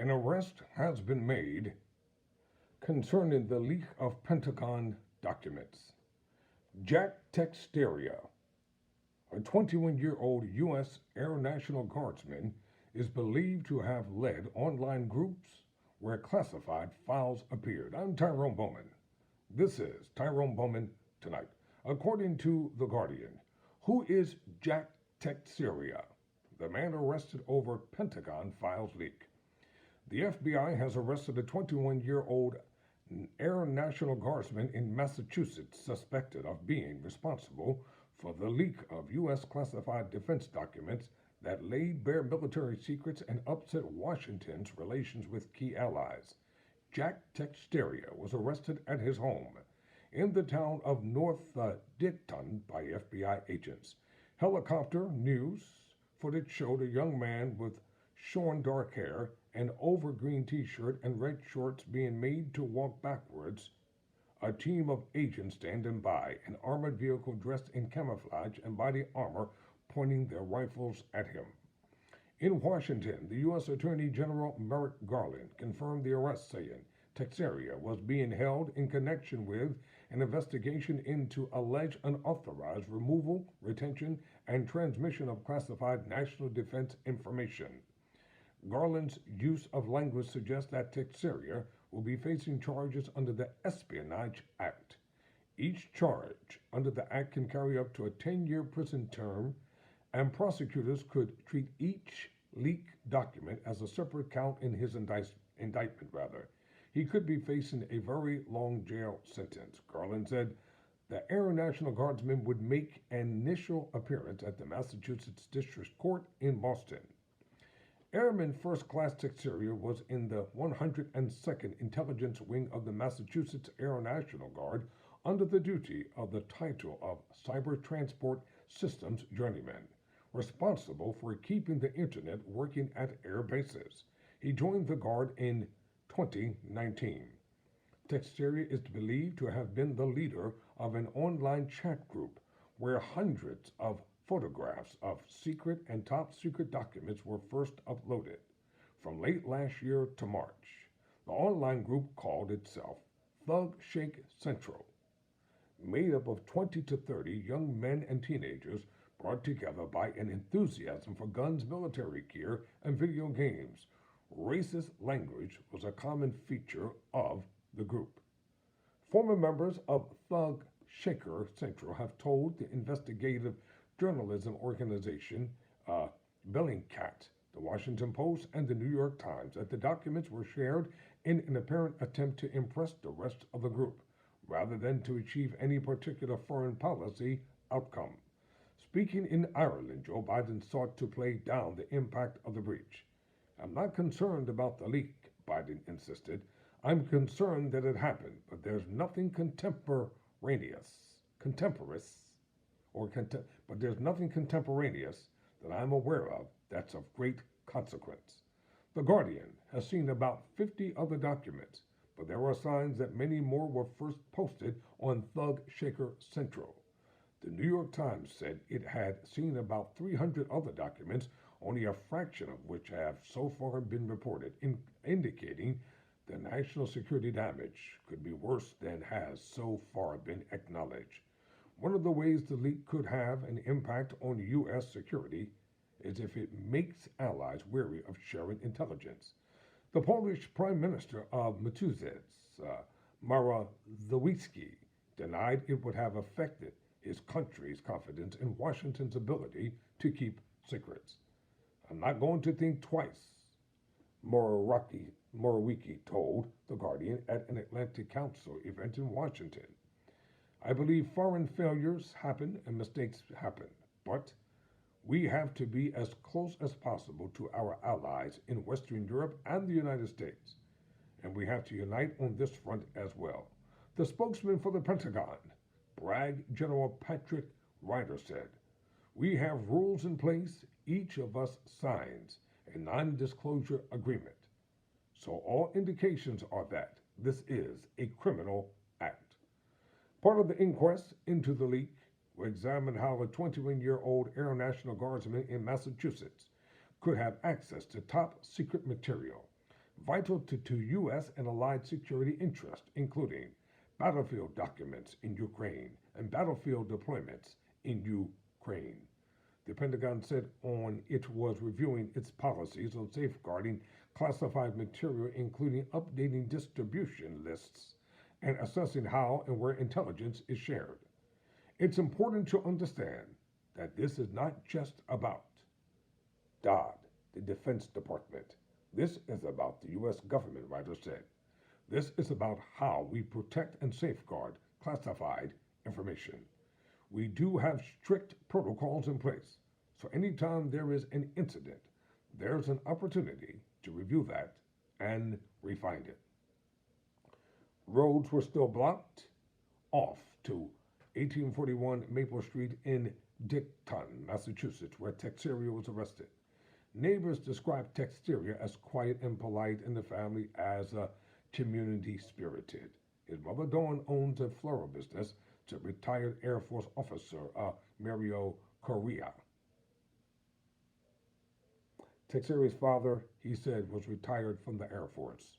An arrest has been made concerning the leak of Pentagon documents. Jack Texteria, a 21-year-old U.S. Air National Guardsman, is believed to have led online groups where classified files appeared. I'm Tyrone Bowman. This is Tyrone Bowman Tonight. According to The Guardian, who is Jack Texteria, the man arrested over Pentagon files leak? The FBI has arrested a 21-year-old Air National Guardsman in Massachusetts suspected of being responsible for the leak of U.S. classified defense documents that laid bare military secrets and upset Washington's relations with key allies. Jack Texteria was arrested at his home in the town of North Dighton by FBI agents. Helicopter news footage showed a young man with shorn dark hair, an over-green t-shirt, and red shorts being made to walk backwards. A team of agents standing by, an armored vehicle dressed in camouflage and body armor pointing their rifles at him. In Washington, the U.S. Attorney General Merrick Garland confirmed the arrest, saying Texeria was being held in connection with an investigation into alleged unauthorized removal, retention, and transmission of classified national defense information. Garland's use of language suggests that Texeria will be facing charges under the Espionage Act. Each charge under the Act can carry up to a 10-year prison term, and prosecutors could treat each leaked document as a separate count in his indictment. He could be facing a very long jail sentence. Garland said the Air National Guardsman would make an initial appearance at the Massachusetts District Court in Boston. Airman First Class Texeria was in the 102nd Intelligence Wing of the Massachusetts Air National Guard under the duty of the title of Cyber Transport Systems Journeyman, responsible for keeping the Internet working at air bases. He joined the Guard in 2019. Texeria is believed to have been the leader of an online chat group where hundreds of photographs of secret and top secret documents were first uploaded. From late last year to March, the online group called itself Thug Shake Central, made up of 20 to 30 young men and teenagers brought together by an enthusiasm for guns, military gear, and video games. Racist language was a common feature of the group. Former members of Thug Shaker Central have told the investigative journalism organization Bellingcat, the Washington Post, and the New York Times that the documents were shared in an apparent attempt to impress the rest of the group, rather than to achieve any particular foreign policy outcome. Speaking in Ireland, Joe Biden sought to play down the impact of the breach. I'm not concerned about the leak, Biden insisted. I'm concerned that it happened, but there's nothing but there's nothing contemporaneous that I'm aware of that's of great consequence. The Guardian has seen about 50 other documents, but there are signs that many more were first posted on Thug Shaker Central. The New York Times said it had seen about 300 other documents, only a fraction of which have so far been reported, indicating the national security damage could be worse than has so far been acknowledged. One of the ways the leak could have an impact on U.S. security is if it makes allies wary of sharing intelligence. The Polish Prime Minister of Massachusetts, Morawiecki, denied it would have affected his country's confidence in Washington's ability to keep secrets. I'm not going to think twice, Morawiecki told The Guardian at an Atlantic Council event in Washington. I believe foreign failures happen and mistakes happen, but we have to be as close as possible to our allies in Western Europe and the United States, and we have to unite on this front as well. The spokesman for the Pentagon, Bragg General Patrick Ryder, said, "We have rules in place. Each of us signs a non-disclosure agreement. So all indications are that this is a criminal act." Part of the inquest into the leak will examine how a 21-year-old Air National Guardsman in Massachusetts could have access to top secret material. vital to U.S. and allied security interests, including battlefield documents in Ukraine and battlefield deployments in Ukraine. The Pentagon said on it was reviewing its policies on safeguarding classified material, including updating distribution lists and assessing how and where intelligence is shared. It's important to understand that this is not just about DOD, the Defense Department. This is about the U.S. government, writer said. This is about how we protect and safeguard classified information. We do have strict protocols in place, so anytime there is an incident, there's an opportunity to review that and refine it. Roads were still blocked off to 1841 Maple Street in Dighton, Massachusetts, where Teixeira was arrested. Neighbors described Teixeira as quiet and polite, and the family as community spirited. His mother, Dawn, owns a floral business to retired Air Force officer Mario Correa. Teixeira's father, he said, was retired from the Air Force.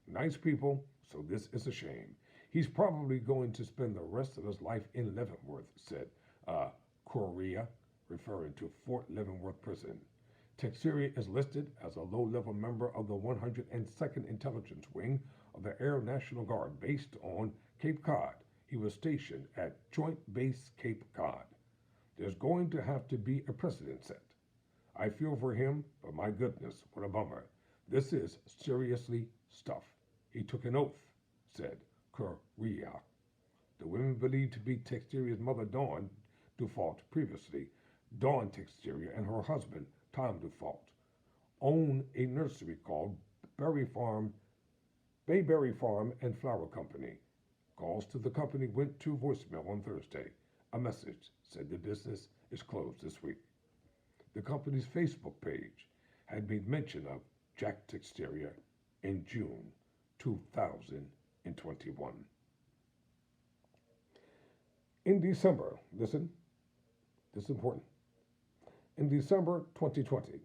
Nice people, so this is a shame. He's probably going to spend the rest of his life in Leavenworth, said Correa, referring to Fort Leavenworth Prison. Teixeira is listed as a low-level member of the 102nd Intelligence Wing of the Air National Guard based on Cape Cod. He was stationed at Joint Base Cape Cod. There's going to have to be a precedent set. I feel for him, but my goodness, what a bummer. This is seriously stuff. He took an oath, said Correa. The women believed to be Teixeira's mother, Dawn Dufault, previously. Dawn Teixeira and her husband, Tom Dufault, own a nursery called Bayberry Farm and Flower Company. Calls to the company went to voicemail on Thursday. A message said the business is closed this week. The company's Facebook page had made mention of Jack Teixeira in June 2021. In December, listen, this is important. In December 2020,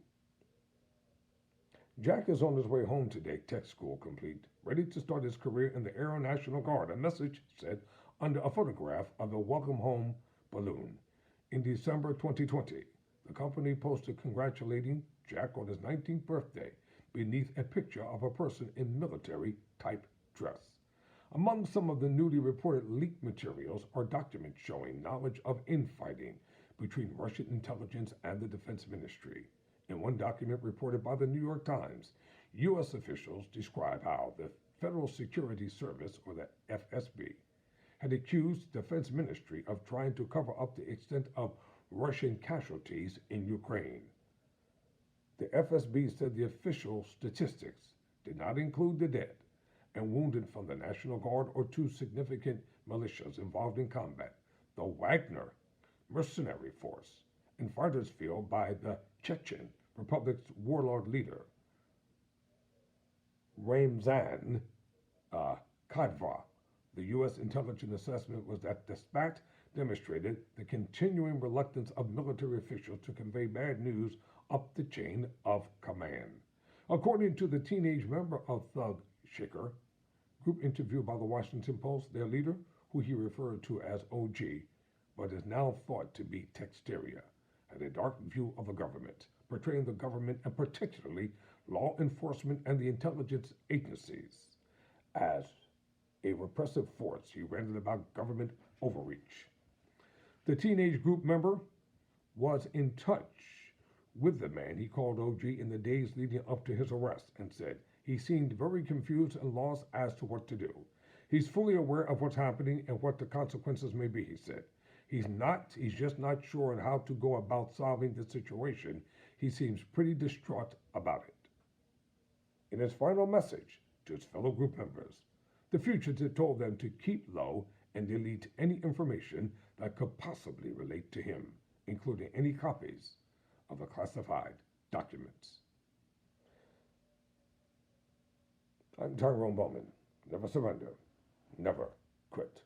Jack is on his way home today, tech school complete, ready to start his career in the Air National Guard, a message said under a photograph of a welcome home balloon. In December 2020, the company posted congratulating Jack on his 19th birthday beneath a picture of a person in military-type dress. Among some of the newly reported leaked materials are documents showing knowledge of infighting between Russian intelligence and the Defense Ministry. In one document reported by the New York Times, U.S. officials describe how the Federal Security Service, or the FSB, had accused the Defense Ministry of trying to cover up the extent of Russian casualties in Ukraine. The FSB said the official statistics did not include the dead and wounded from the National Guard or two significant militias involved in combat, the Wagner mercenary force, and fighters field by the Chechen Republic's warlord leader, Ramzan Kadyrov. The U.S. intelligence assessment was that the spat demonstrated the continuing reluctance of military officials to convey bad news up the chain of command. According to the teenage member of Thug Shaker group interviewed by the Washington Post, their leader, who he referred to as OG, but is now thought to be Teixeira, had a dark view of the government, portraying the government and particularly law enforcement and the intelligence agencies as a repressive force. He ranted about government overreach. The teenage group member was in touch with the man he called OG in the days leading up to his arrest and said he seemed very confused and lost as to what to do. He's fully aware of what's happening and what the consequences may be, he said. He's just not sure on how to go about solving the situation. He seems pretty distraught about it. In his final message to his fellow group members, the fugitive told them to keep low and delete any information that could possibly relate to him, including any copies of the classified documents. I'm Tyrone Bowman. Never surrender. Never quit.